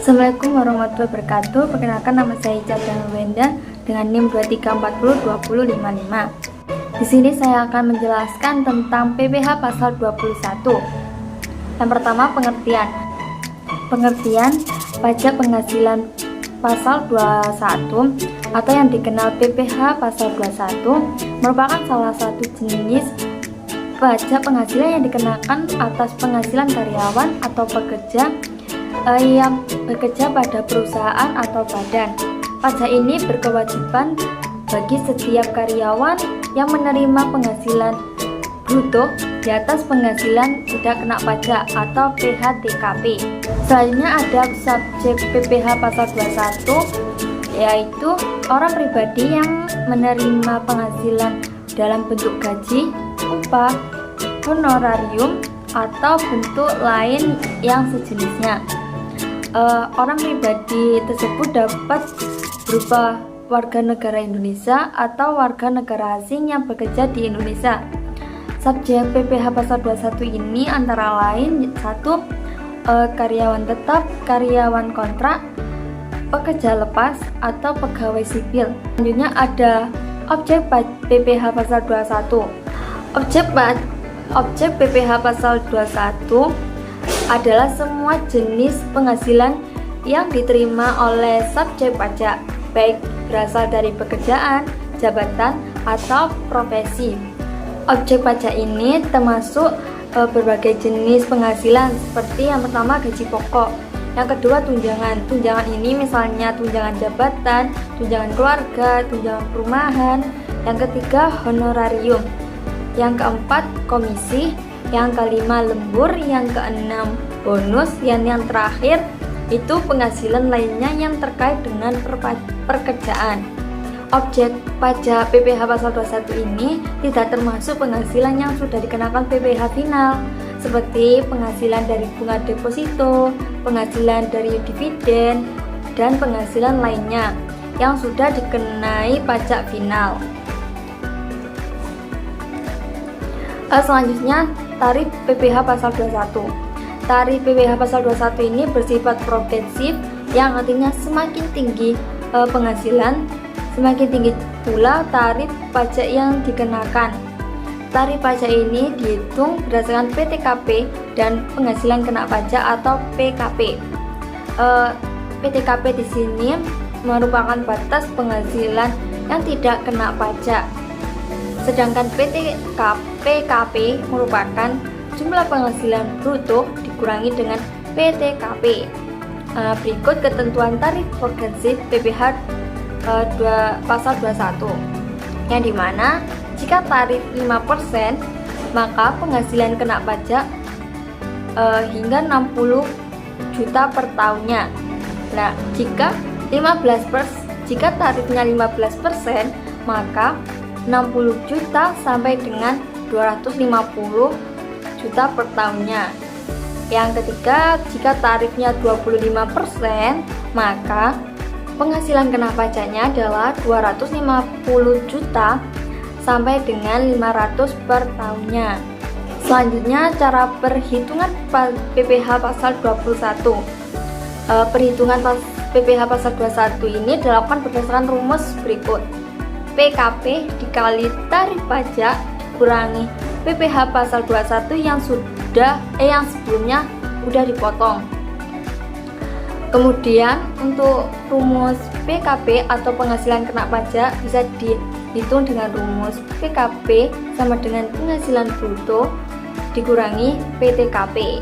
Assalamualaikum warahmatullahi wabarakatuh. Perkenalkan, nama saya Ica Wenda dengan NIM 23402055. Di sini saya akan menjelaskan tentang PPh pasal 21. Yang pertama, pengertian. Pengertian pajak penghasilan pasal 21 atau yang dikenal PPh pasal 21 merupakan salah satu jenis pajak penghasilan yang dikenakan atas penghasilan karyawan atau pekerja yang bekerja pada perusahaan atau badan. Pajak ini berkewajiban bagi setiap karyawan yang menerima penghasilan bruto di atas penghasilan tidak kena pajak atau PHTKP. Selanjutnya ada subjek PPh pasal 21, yaitu orang pribadi yang menerima penghasilan dalam bentuk gaji, upah, honorarium, atau bentuk lain yang sejenisnya. Orang pribadi tersebut dapat berupa warga negara Indonesia atau warga negara asing yang bekerja di Indonesia. Subjek PPh pasal 21 ini antara lain 1. Karyawan tetap, karyawan kontrak, pekerja lepas, atau pegawai sipil. Selanjutnya ada objek PPh pasal 21. Objek PPh pasal 21 adalah semua jenis penghasilan yang diterima oleh subjek pajak, baik berasal dari pekerjaan, jabatan, atau profesi. Objek pajak ini termasuk berbagai jenis penghasilan, seperti yang pertama gaji pokok, yang kedua tunjangan. Tunjangan ini misalnya tunjangan jabatan, tunjangan keluarga, tunjangan perumahan. Yang ketiga honorarium, yang keempat komisi, yang kelima lembur, yang keenam bonus, yang terakhir itu penghasilan lainnya yang terkait dengan pekerjaan. Objek pajak PPh pasal 21 ini tidak termasuk penghasilan yang sudah dikenakan PPh final, seperti penghasilan dari bunga deposito, penghasilan dari dividen, dan penghasilan lainnya yang sudah dikenai pajak final. Selanjutnya, tarif PPh pasal 21. Tarif PPh pasal 21 ini bersifat progresif, yang artinya semakin tinggi penghasilan, semakin tinggi pula tarif pajak yang dikenakan. Tarif pajak ini dihitung berdasarkan PTKP dan penghasilan kena pajak atau PKP. PTKP di sini merupakan batas penghasilan yang tidak kena pajak. Sedangkan PKP merupakan jumlah penghasilan bruto dikurangi dengan PTKP. Berikut ketentuan tarif progresif PPh pasal 21, yang dimana jika tarif 5%, maka penghasilan kena pajak hingga 60 juta per tahunnya. Nah, jika tarifnya 15%, maka 60 juta sampai dengan 250 juta per tahunnya. Yang ketiga, jika tarifnya 25%, maka penghasilan kena pajaknya adalah 250 juta sampai dengan 500 per tahunnya. Selanjutnya, cara perhitungan PPh pasal 21. Perhitungan PPh pasal 21 ini dilakukan berdasarkan rumus berikut. PKP dikali tarif pajak dikurangi PPh pasal 21 yang sebelumnya sudah dipotong. Kemudian untuk rumus PKP atau penghasilan kena pajak bisa dihitung dengan rumus PKP sama dengan penghasilan bruto dikurangi PTKP.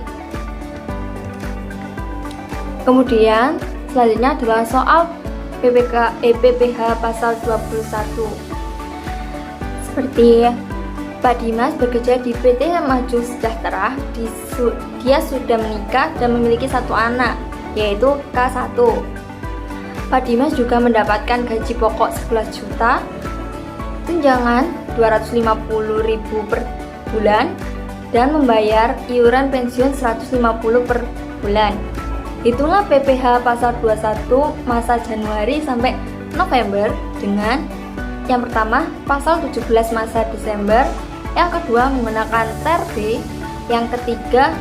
Kemudian selanjutnya adalah soal PPh pasal 21. Seperti Pak Dimas bekerja di PT Maju Sejahtera, dia sudah menikah dan memiliki satu anak, yaitu K1. Pak Dimas juga mendapatkan gaji pokok 11 juta, tunjangan 250.000 per bulan, dan membayar iuran pensiun 150 per bulan. Hitunglah PPh pasal 21 masa Januari sampai November dengan yang pertama pasal 17 masa Desember, yang kedua menggunakan TRB, yang ketiga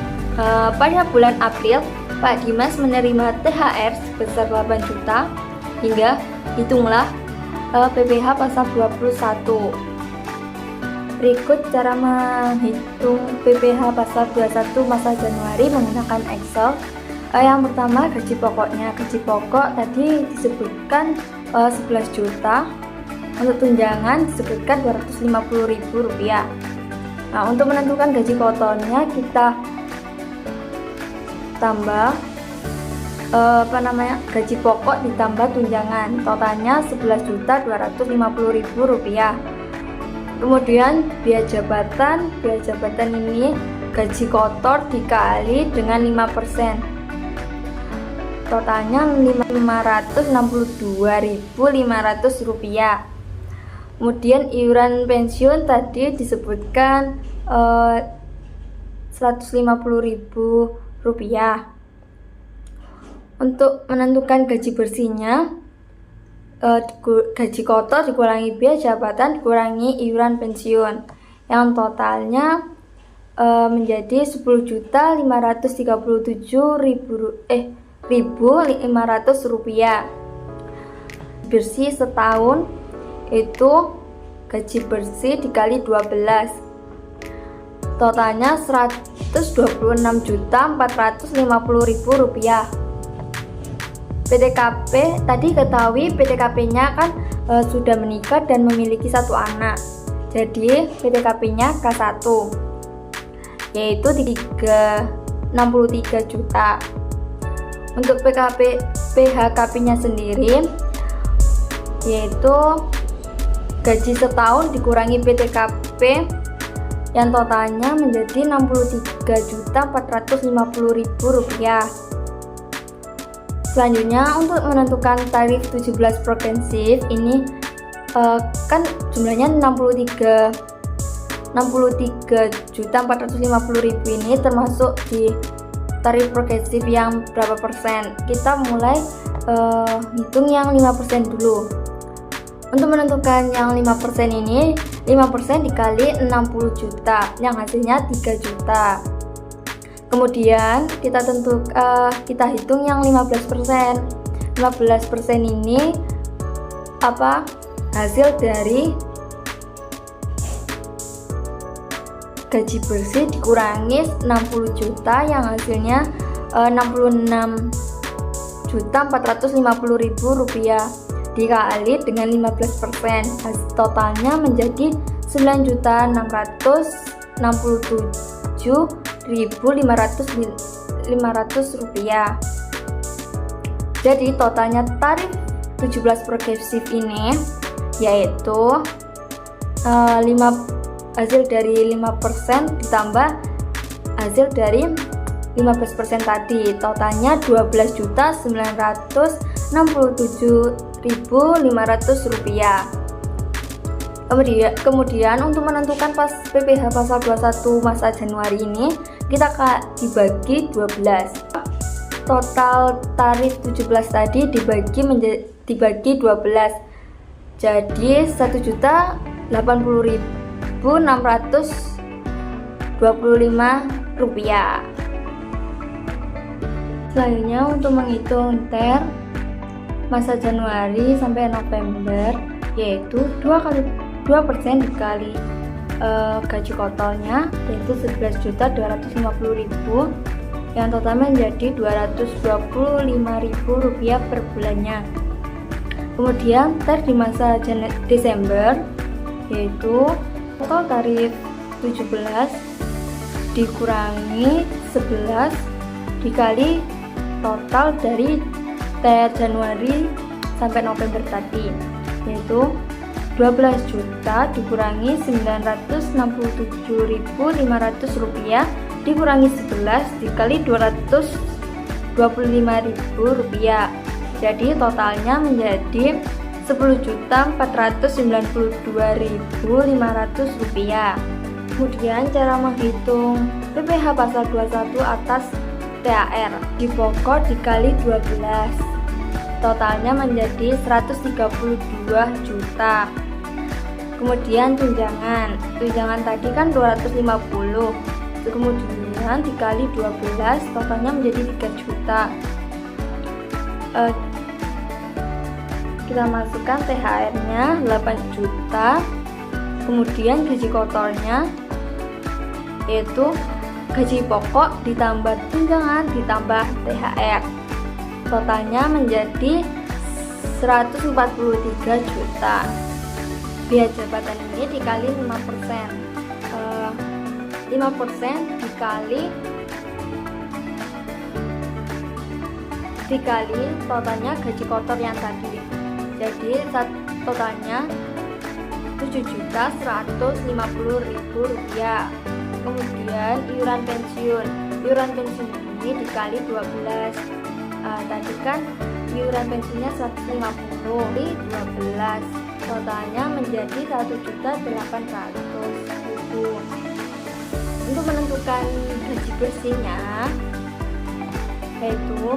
pada bulan April, Pak Dimas menerima THR sebesar 8 juta hingga hitunglah PPh pasal 21. Berikut cara menghitung PPh pasal 21 masa Januari menggunakan Excel. Yang pertama, gaji pokoknya. Gaji pokok tadi disebutkan 11 juta. Untuk tunjangan disebutkan Rp250.000. Nah, untuk menentukan gaji kotornya kita tambah gaji pokok ditambah tunjangan, totalnya Rp11.250.000. Kemudian biaya jabatan ini gaji kotor dikali dengan 5%, totalnya Rp562.500. Kemudian iuran pensiun tadi disebutkan Rp150.000. Untuk menentukan gaji bersihnya, gaji kotor dikurangi biaya jabatan dikurangi iuran pensiun, yang totalnya menjadi Rp10.537.500. Bersih setahun itu gaji bersih dikali 12, totalnya Rp126.450.000. PTKP tadi ketahui PTKP-nya kan sudah menikah dan memiliki 1 anak, jadi PTKP-nya K1 yaitu 63 juta. Untuk PHKP-nya sendiri yaitu gaji setahun dikurangi PTKP yang totalnya menjadi Rp63.450.000. Selanjutnya, untuk menentukan tarif 17 progresif ini kan jumlahnya 63.450.000 ini termasuk di tarif progresif yang berapa persen. Kita mulai hitung yang 5% dulu. Untuk menentukan yang 5% ini, 5% dikali 60 juta yang hasilnya 3 juta. Kemudian kita hitung yang 15%. 15% ini hasil dari gaji bersih dikurangi 60 juta yang hasilnya Rp66.450.000 dikali dengan 15%, totalnya menjadi Rp9.667.500. Jadi totalnya tarif 17 progresif ini yaitu hasil dari 5% ditambah hasil dari 15% tadi, totalnya Rp12.967.500. Kemudian untuk menentukan PPh pasal 21 masa Januari ini kita dibagi 12. Total tarif 17 tadi dibagi 12. Jadi Rp1.80.625. Selanjutnya untuk menghitung TER masa Januari sampai November yaitu 2% dikali gaji kotornya yaitu Rp11.250.000 yang totalnya menjadi Rp225.000 per bulannya. Kemudian TER di masa Desember yaitu total tarif 17 dikurangi 11 dikali total dari TER Januari sampai November tadi yaitu 12 juta dikurangi Rp967.500 dikurangi 11 dikali Rp225.000. Jadi totalnya menjadi Rp10.492.500. Kemudian cara menghitung PPh pasal 21 atas THR di pokok dikali 12, totalnya menjadi 132 juta. Kemudian tunjangan tadi kan 250, kemudian kemudian dikali 12, totalnya menjadi 3 juta. Kita masukkan THR-nya 8 juta, kemudian gaji kotornya yaitu gaji pokok ditambah tunjangan ditambah THR, totalnya menjadi 143 juta. Biaya jabatan ini dikali 5%, 5% dikali totalnya gaji kotor yang tadi, jadi totalnya 7.150.000 rupiah. Kemudian iuran pensiun ini dikali 12, tadi kan iuran pensiunnya 150 di 12, totalnya menjadi 1.800.000. Untuk menentukan gaji bersihnya yaitu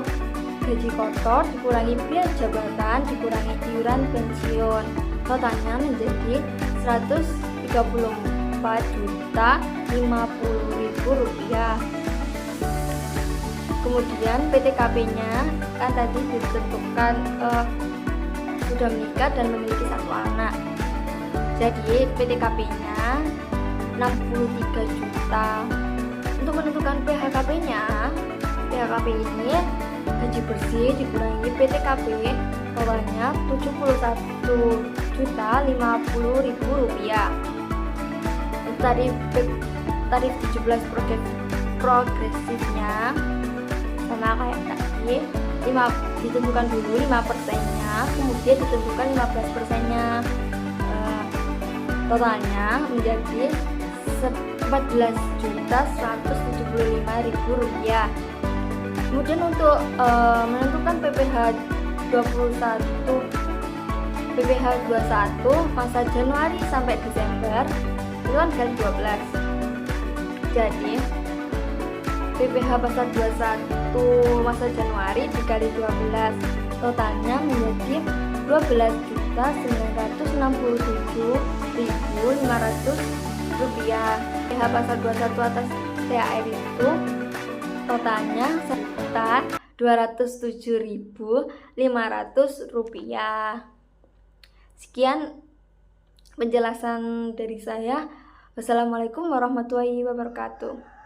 gaji kotor dikurangi biaya jabatan dikurangi iuran pensiun, totalnya menjadi 134.050.000 rupiah. Kemudian PTKP-nya kan tadi ditentukan sudah menikah dan memiliki 1 anak, jadi PTKP-nya 63 juta. Untuk menentukan PHKP-nya, PHKP ini gaji bersih dikurangi PTKP, totalnya 71.050.000 rupiah. Tarif 17 progresifnya sama kayak tadi, ditentukan dulu 5%-nya, kemudian ditentukan 15%-nya, totalnya menjadi 14.175.000 rupiah. Kemudian untuk menentukan PPh 21 masa Januari sampai Desember itu kan kali 12, jadi PPh pasal 21 masa Januari dikali 12, totalnya menjadi 12.967.500 rupiah. PPh pasal 21 atas THR itu totalnya 1.207.500 rupiah. Sekian penjelasan dari saya. Wassalamualaikum warahmatullahi wabarakatuh.